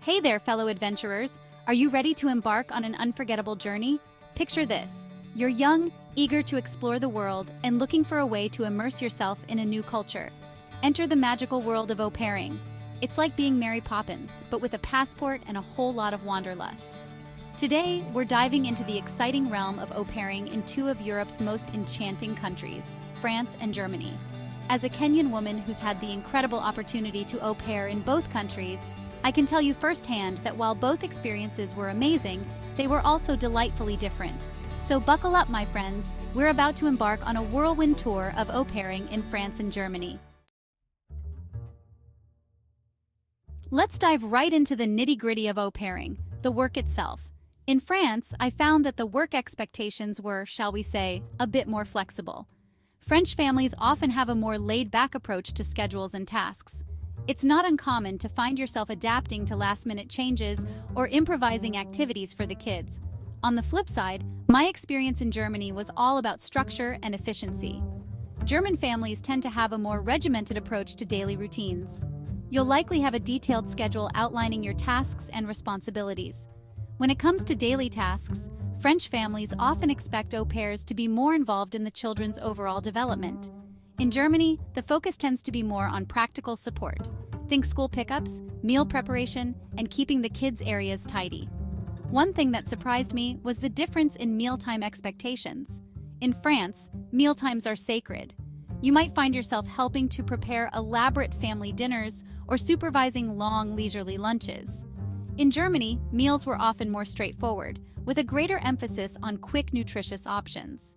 Hey there, fellow adventurers! Are you ready to embark on an unforgettable journey? Picture this. You're young, eager to explore the world, and looking for a way to immerse yourself in a new culture. Enter the magical world of au pairing. It's like being Mary Poppins, but with a passport and a whole lot of wanderlust. Today, we're diving into the exciting realm of au pairing in two of Europe's most enchanting countries, France and Germany. As a Kenyan woman who's had the incredible opportunity to au pair in both countries, I can tell you firsthand that while both experiences were amazing, they were also delightfully different. So buckle up, my friends. We're about to embark on a whirlwind tour of au pairing in France and Germany. Let's dive right into the nitty-gritty of au pairing, the work itself. In France, I found that the work expectations were, shall we say, a bit more flexible. French families often have a more laid-back approach to schedules and tasks. It's not uncommon to find yourself adapting to last-minute changes or improvising activities for the kids. On the flip side, my experience in Germany was all about structure and efficiency. German families tend to have a more regimented approach to daily routines. You'll likely have a detailed schedule outlining your tasks and responsibilities. When it comes to daily tasks, French families often expect au pairs to be more involved in the children's overall development. In Germany, the focus tends to be more on practical support. Think school pickups, meal preparation, and keeping the kids' areas tidy. One thing that surprised me was the difference in mealtime expectations. In France, mealtimes are sacred. You might find yourself helping to prepare elaborate family dinners or supervising long, leisurely lunches. In Germany, meals were often more straightforward, with a greater emphasis on quick, nutritious options.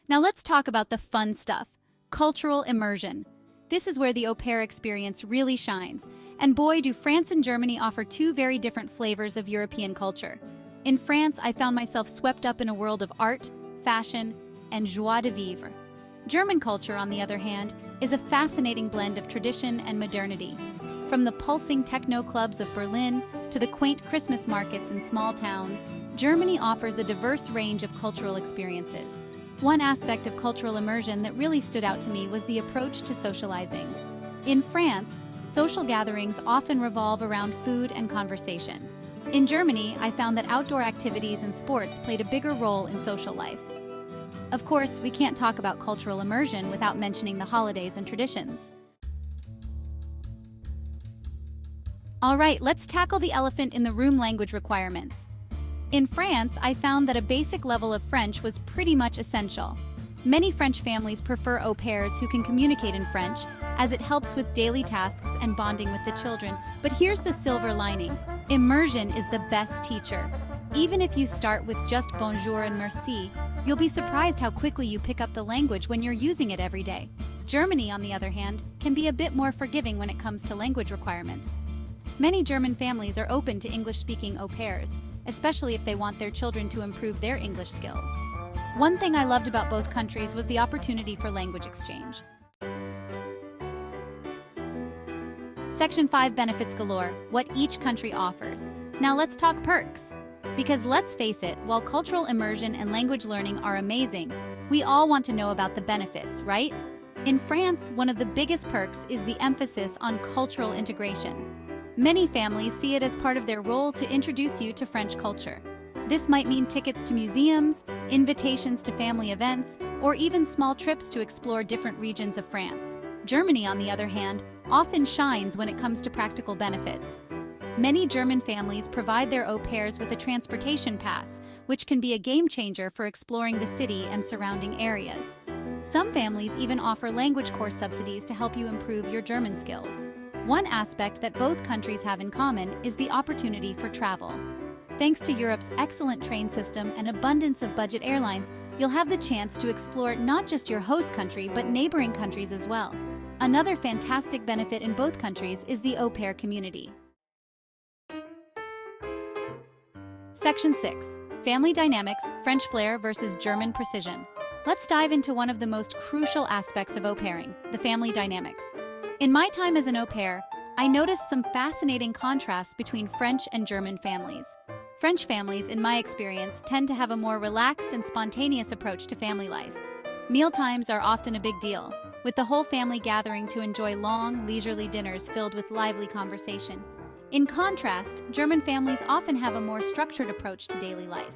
Now let's talk about the fun stuff, cultural immersion. This is where the au pair experience really shines, and boy, do France and Germany offer two very different flavors of European culture. In France, I found myself swept up in a world of art, fashion, and joie de vivre. German culture, on the other hand, is a fascinating blend of tradition and modernity. From the pulsing techno clubs of Berlin to the quaint Christmas markets in small towns, Germany offers a diverse range of cultural experiences. One aspect of cultural immersion that really stood out to me was the approach to socializing. In France, social gatherings often revolve around food and conversation. In Germany, I found that outdoor activities and sports played a bigger role in social life. Of course, we can't talk about cultural immersion without mentioning the holidays and traditions. All right, let's tackle the elephant in the room: language requirements. In France, I found that a basic level of French was pretty much essential. Many French families prefer au pairs who can communicate in French, as it helps with daily tasks and bonding with the children. But here's the silver lining: immersion is the best teacher. Even if you start with just bonjour and merci, you'll be surprised how quickly you pick up the language when you're using it every day. Germany, on the other hand, can be a bit more forgiving when it comes to language requirements. Many German families are open to English-speaking au pairs, especially if they want their children to improve their English skills. One thing I loved about both countries was the opportunity for language exchange. Section 5: Benefits Galore, what each country offers. Now let's talk perks. Because let's face it, while cultural immersion and language learning are amazing, we all want to know about the benefits, right? In France, one of the biggest perks is the emphasis on cultural integration. Many families see it as part of their role to introduce you to French culture. This might mean tickets to museums, invitations to family events, or even small trips to explore different regions of France. Germany, on the other hand, often shines when it comes to practical benefits. Many German families provide their au pairs with a transportation pass, which can be a game changer for exploring the city and surrounding areas. Some families even offer language course subsidies to help you improve your German skills. One aspect that both countries have in common is the opportunity for travel. Thanks to Europe's excellent train system and abundance of budget airlines, you'll have the chance to explore not just your host country, but neighboring countries as well. Another fantastic benefit in both countries is the au pair community. Section 6: Family Dynamics, French Flair versus German Precision. Let's dive into one of the most crucial aspects of au pairing, the family dynamics. In my time as an au pair, I noticed some fascinating contrasts between French and German families. French families, in my experience, tend to have a more relaxed and spontaneous approach to family life. Mealtimes are often a big deal. with the whole family gathering to enjoy long, leisurely dinners filled with lively conversation. In contrast, German families often have a more structured approach to daily life.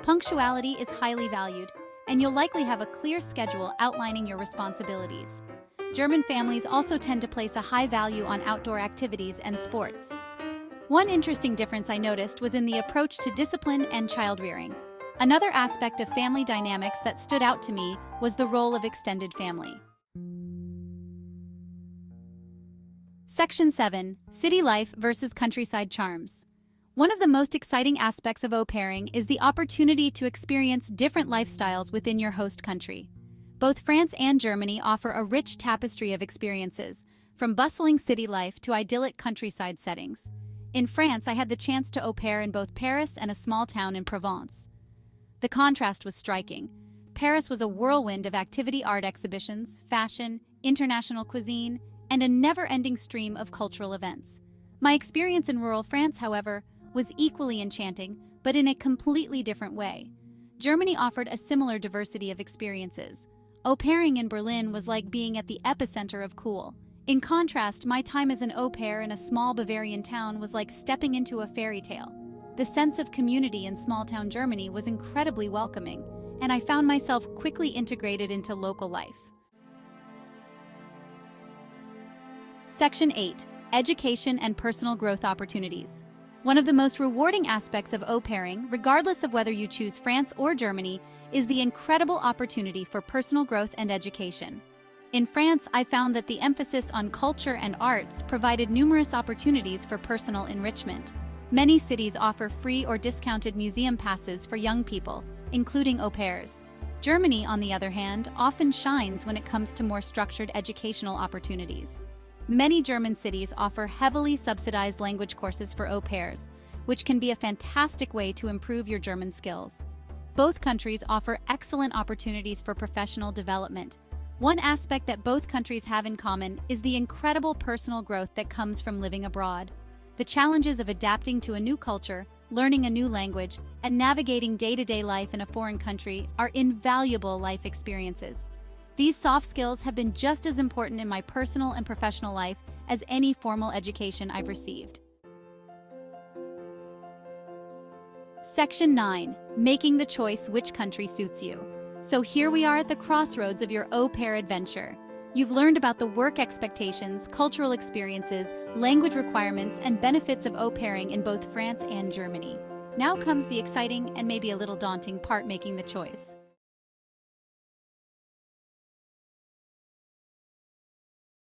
Punctuality is highly valued, and you'll likely have a clear schedule outlining your responsibilities. German families also tend to place a high value on outdoor activities and sports. One interesting difference I noticed was in the approach to discipline and child-rearing. Another aspect of family dynamics that stood out to me was the role of extended family. Section 7. City life versus countryside charms. One of the most exciting aspects of au pairing is the opportunity to experience different lifestyles within your host country. Both France and Germany offer a rich tapestry of experiences, from bustling city life to idyllic countryside settings. In France, I had the chance to au pair in both Paris and a small town in Provence. The contrast was striking. Paris was a whirlwind of activity art exhibitions, fashion, international cuisine, and a never-ending stream of cultural events. My experience in rural France, however, was equally enchanting, but in a completely different way. Germany offered a similar diversity of experiences. Au pairing in Berlin was like being at the epicenter of cool. In contrast, my time as an au pair in a small Bavarian town was like stepping into a fairy tale. The sense of community in small-town Germany was incredibly welcoming, and I found myself quickly integrated into local life. Section 8. Education and personal growth opportunities. One of the most rewarding aspects of au pairing, regardless of whether you choose France or Germany, is the incredible opportunity for personal growth and education. In France, I found that the emphasis on culture and arts provided numerous opportunities for personal enrichment. Many cities offer free or discounted museum passes for young people, including au pairs. Germany, on the other hand, often shines when it comes to more structured educational opportunities. Many German cities offer heavily subsidized language courses for au pairs, which can be a fantastic way to improve your German skills. Both countries offer excellent opportunities for professional development. One aspect that both countries have in common is the incredible personal growth that comes from living abroad. The challenges of adapting to a new culture, learning a new language, and navigating day-to-day life in a foreign country are invaluable life experiences. These soft skills have been just as important in my personal and professional life as any formal education I've received. Section 9. Making the choice which country suits you. So here we are at the crossroads of your au pair adventure. You've learned about the work expectations, cultural experiences, language requirements, and benefits of au pairing in both France and Germany. Now comes the exciting and maybe a little daunting part: making the choice.